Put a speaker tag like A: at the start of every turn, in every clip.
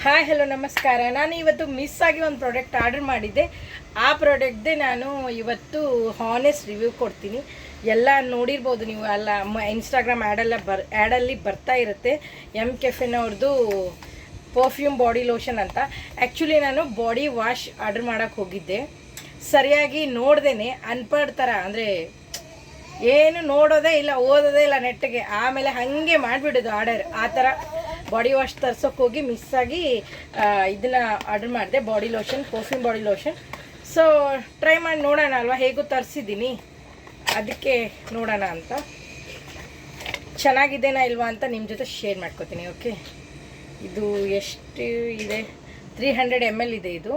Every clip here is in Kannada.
A: ಹಾಯ್ ಹಲೋ ನಮಸ್ಕಾರ. ನಾನು ಇವತ್ತು ಮಿಸ್ ಆಗಿ ಒಂದು ಪ್ರಾಡಕ್ಟ್ ಆರ್ಡರ್ ಮಾಡಿದ್ದೆ. ಆ ಪ್ರಾಡಕ್ಟ್ದೇ ನಾನು ಇವತ್ತು ಹಾನೆಸ್ಟ್ ರಿವ್ಯೂ ಕೊಡ್ತೀನಿ. ಎಲ್ಲ ನೋಡಿರ್ಬೋದು ನೀವು, ಎಲ್ಲ ಇನ್ಸ್ಟಾಗ್ರಾಮ್ ಆ್ಯಡಲ್ಲಿ ಬರ್ತಾ ಇರುತ್ತೆ. ಎಮ್ ಕೆಫೆನವ್ರದ್ದು ಪರ್ಫ್ಯೂಮ್ ಬಾಡಿ ಲೋಷನ್ ಅಂತ. ಆ್ಯಕ್ಚುಲಿ ನಾನು ಬಾಡಿ ವಾಶ್ ಆರ್ಡರ್ ಮಾಡೋಕ್ಕೆ ಹೋಗಿದ್ದೆ. ಸರಿಯಾಗಿ ನೋಡ್ದೇನೆ ಅನ್ಪಡ್ ಥರ, ಅಂದರೆ ಏನು ನೋಡೋದೇ ಇಲ್ಲ, ಓದೋದೇ ಇಲ್ಲ ನೆಟ್ಟಿಗೆ. ಆಮೇಲೆ ಹಾಗೆ ಮಾಡಿಬಿಡೋದು ಆರ್ಡರ್. ಆ ಥರ ಬಾಡಿ ವಾಶ್ ತರ್ಸೋಕೆ ಹೋಗಿ ಮಿಸ್ ಆಗಿ ಇದನ್ನು ಆರ್ಡರ್ ಮಾಡಿದೆ, body lotion, perfume body lotion. So try ಮಾಡಿ ನೋಡೋಣ ಅಲ್ವಾ, ಹೇಗೂ ತರಿಸಿದ್ದೀನಿ, ಅದಕ್ಕೆ ನೋಡೋಣ ಅಂತ. ಚೆನ್ನಾಗಿದೆನಾ ಇಲ್ವಾ ಅಂತ ನಿಮ್ಮ ಜೊತೆ ಶೇರ್ ಮಾಡ್ಕೋತೀನಿ. ಓಕೆ, ಇದು ಎಷ್ಟು ಇದೆ? 300 ml ಇದೆ. ಇದು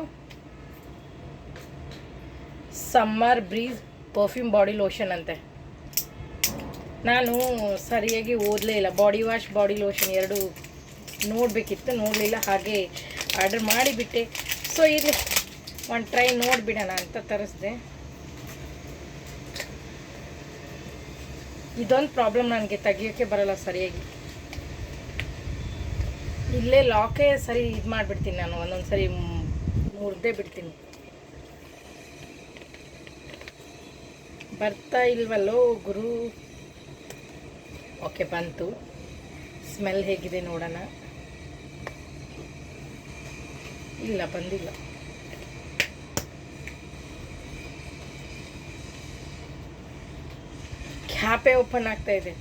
A: summer breeze perfume body lotion ಅಂತೆ. ನಾನು ಸರಿಯಾಗಿ ಓದಲೇ ಇಲ್ಲ. ಬಾಡಿ ವಾಶ್, ಬಾಡಿ ಲೋಷನ್ ಎರಡು ನೋಡಬೇಕಿತ್ತು, ನೋಡಲಿಲ್ಲ, ಹಾಗೆ ಆರ್ಡರ್ ಮಾಡಿಬಿಟ್ಟೆ. ಸೊ ಇಲ್ಲಿ ಒಂದು ಟ್ರೈ ನೋಡಿಬಿಡೋಣ ಅಂತ ತರಿಸ್ದೆ. ಇದೊಂದು ಪ್ರಾಬ್ಲಮ್, ನನಗೆ ತೆಗಿಯೋಕ್ಕೆ ಬರೋಲ್ಲ ಸರಿಯಾಗಿ. ಇಲ್ಲೇ ಲಾಕೇ ಸರಿ ಇದು ಮಾಡಿಬಿಡ್ತೀನಿ ನಾನು, ಒಂದೊಂದು ಸರಿ ಮುರಿದೇ ಬಿಡ್ತೀನಿ. ಬರ್ತಾ ಇಲ್ವಲ್ಲೋ ಗುರು. ಓಕೆ, ಬಂತು. ಸ್ಮೆಲ್ ಹೇಗಿದೆ ನೋಡೋಣ. ಇಲ್ಲ, ಬಂದಿಲ್ಲ. ಕ್ಯಾಪೇ ಓಪನ್ ಆಗ್ತಾ ಇದೆ.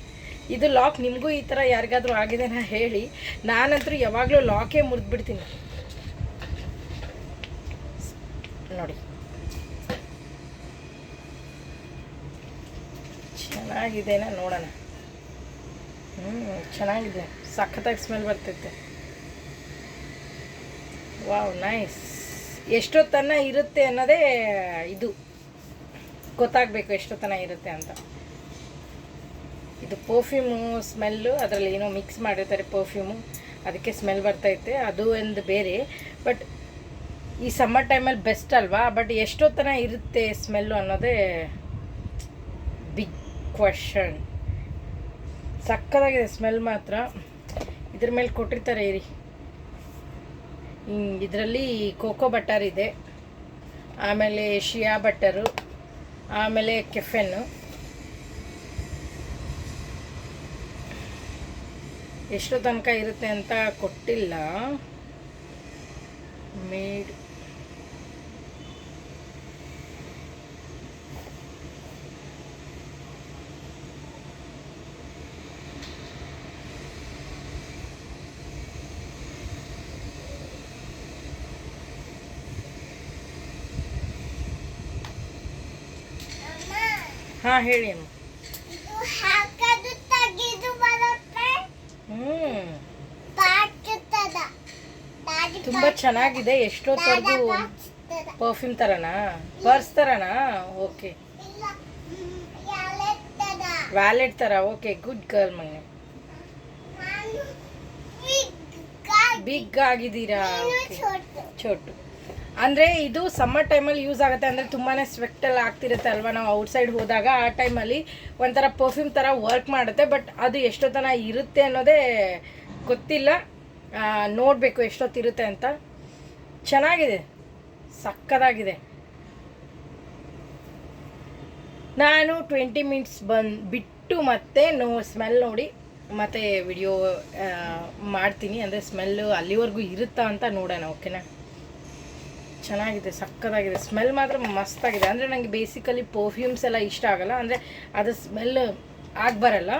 A: ಇದು ಲಾಕ್ ನಿಮಗೂ ಈ ಥರ ಯಾರಿಗಾದ್ರೂ ಆಗಿದೆ ನಾ ಹೇಳಿ. ನಾನಂತರೂ ಯಾವಾಗಲೂ ಲಾಕೇ ಮುರಿದ್ಬಿಡ್ತೀನಿ ನೋಡಿ. ಚೆನ್ನಾಗಿದೆನಾ ನೋಡೋಣ. ಚೆನ್ನಾಗಿದೆ, ಸಖತ್ತಾಗಿ ಸ್ಮೆಲ್ ಬರ್ತೈತೆ. Wow, nice. ಎಷ್ಟೊತ್ತನ ಇರುತ್ತೆ ಅನ್ನೋದೇ ಇದು ಗೊತ್ತಾಗಬೇಕು, ಎಷ್ಟೊತ್ತನ ಇರುತ್ತೆ ಅಂತ. ಇದು ಪರ್ಫ್ಯೂಮು ಸ್ಮೆಲ್ಲು, ಅದರಲ್ಲಿ ಏನೋ ಮಿಕ್ಸ್ ಮಾಡಿರ್ತಾರೆ ಪರ್ಫ್ಯೂಮು, ಅದಕ್ಕೆ ಸ್ಮೆಲ್ ಬರ್ತೈತೆ. ಅದು ಒಂದು ಬೇರೆ. ಬಟ್ ಈ ಸಮ್ಮರ್ ಟೈಮಲ್ಲಿ ಬೆಸ್ಟ್ ಅಲ್ವಾ. ಬಟ್ ಎಷ್ಟೊತ್ತನ ಇರುತ್ತೆ ಸ್ಮೆಲ್ಲು ಅನ್ನೋದೇ ಬಿಗ್ ಕ್ವಶನ್. ಸಕ್ಕತ್ತಾಗಿದೆ ಸ್ಮೆಲ್ ಮಾತ್ರ. ಇದ್ರ ಮೇಲೆ ಕೊಟ್ಟಿರ್ತಾರೆ ಇರಿ, ಇದರಲ್ಲಿ ಕೋಕೋ ಬಟರ್ ಇದೆ, ಆಮೇಲೆ ಶಿಯಾ ಬಟರು, ಆಮೇಲೆ ಕೆಫೆನ್ನು. ಎಷ್ಟೋ ತನಕ ಇರುತ್ತೆ ಅಂತ ಕೊಟ್ಟಿಲ್ಲ. ಮೇಡ್ ಹಾಂ, ಹೇಳಿ ಅಮ್ಮ. ತುಂಬ ಚೆನ್ನಾಗಿದೆ. ಎಷ್ಟೊತ್ತವರೆಗೂ ಪರ್ಫ್ಯೂಮ್ ಥರನಾ, ಪರ್ಸ್ ಥರನಾ? ಓಕೆ, ವ್ಯಾಲೆಟ್ ಥರ. Okay, good girl. ಮನೆ ಬಿಗ್ ಆಗಿದ್ದೀರಾ? ಚೋಟು ಅಂದರೆ ಇದು ಸಮ್ಮರ್ ಟೈಮಲ್ಲಿ ಯೂಸ್ ಆಗುತ್ತೆ. ಅಂದರೆ ತುಂಬಾ ಸ್ವೆಕ್ಟೆಲ್ಲ ಆಗ್ತಿರುತ್ತೆ ಅಲ್ವಾ, ನಾವು ಔಟ್ಸೈಡ್ ಹೋದಾಗ ಆ ಟೈಮಲ್ಲಿ ಒಂಥರ ಪರ್ಫ್ಯೂಮ್ ಥರ ವರ್ಕ್ ಮಾಡುತ್ತೆ. ಬಟ್ ಅದು ಎಷ್ಟೊತ್ತನ ಇರುತ್ತೆ ಅನ್ನೋದೇ ಗೊತ್ತಿಲ್ಲ. ನೋಡಬೇಕು ಎಷ್ಟೊತ್ತಿರುತ್ತೆ ಅಂತ. ಚೆನ್ನಾಗಿದೆ, ಸಕ್ಕತ್ತಾಗಿದೆ. ನಾನು 20 ಮಿನಿಟ್ಸ್ ಬಿಟ್ಟು ಮತ್ತೆ ಸ್ಮೆಲ್ ನೋಡಿ ಮತ್ತೆ ವಿಡಿಯೋ ಮಾಡ್ತೀನಿ. ಅಂದರೆ ಸ್ಮೆಲ್ಲು ಅಲ್ಲಿವರೆಗೂ ಇರುತ್ತಾ ಅಂತ ನೋಡೋಣ. ಓಕೆನಾ? ಚೆನ್ನಾಗಿದೆ, ಸಕ್ಕತ್ತಾಗಿದೆ. ಸ್ಮೆಲ್ ಮಾತ್ರ ಮಸ್ತಾಗಿದೆ. ಅಂದರೆ ನನಗೆ ಬೇಸಿಕಲಿ ಪರ್ಫ್ಯೂಮ್ಸ್ ಎಲ್ಲ ಇಷ್ಟ ಆಗಲ್ಲ, ಅಂದರೆ ಅದು ಸ್ಮೆಲ್ ಬರಲ್ಲ.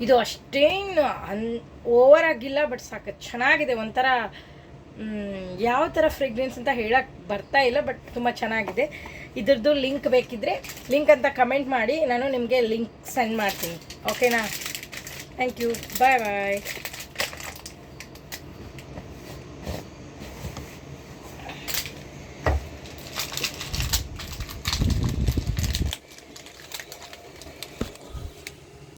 A: ಇದು ಅಷ್ಟೇನು ಓವರ್ ಆಗಿಲ್ಲ, ಬಟ್ ಸಾಕು, ಚೆನ್ನಾಗಿದೆ. ಒಂಥರ ಯಾವ ಥರ ಫ್ರೇಗ್ರೆನ್ಸ್ ಅಂತ ಹೇಳಕ್ಕೆ ಬರ್ತಾ ಇಲ್ಲ, ಬಟ್ ತುಂಬ ಚೆನ್ನಾಗಿದೆ. ಇದ್ರದ್ದು ಲಿಂಕ್ ಬೇಕಿದ್ದರೆ ಲಿಂಕ್ ಅಂತ ಕಮೆಂಟ್ ಮಾಡಿ, ನಾನು ನಿಮಗೆ ಲಿಂಕ್ ಸೆಂಡ್ ಮಾಡ್ತೀನಿ. ಓಕೆನಾ? Thank you, bye bye.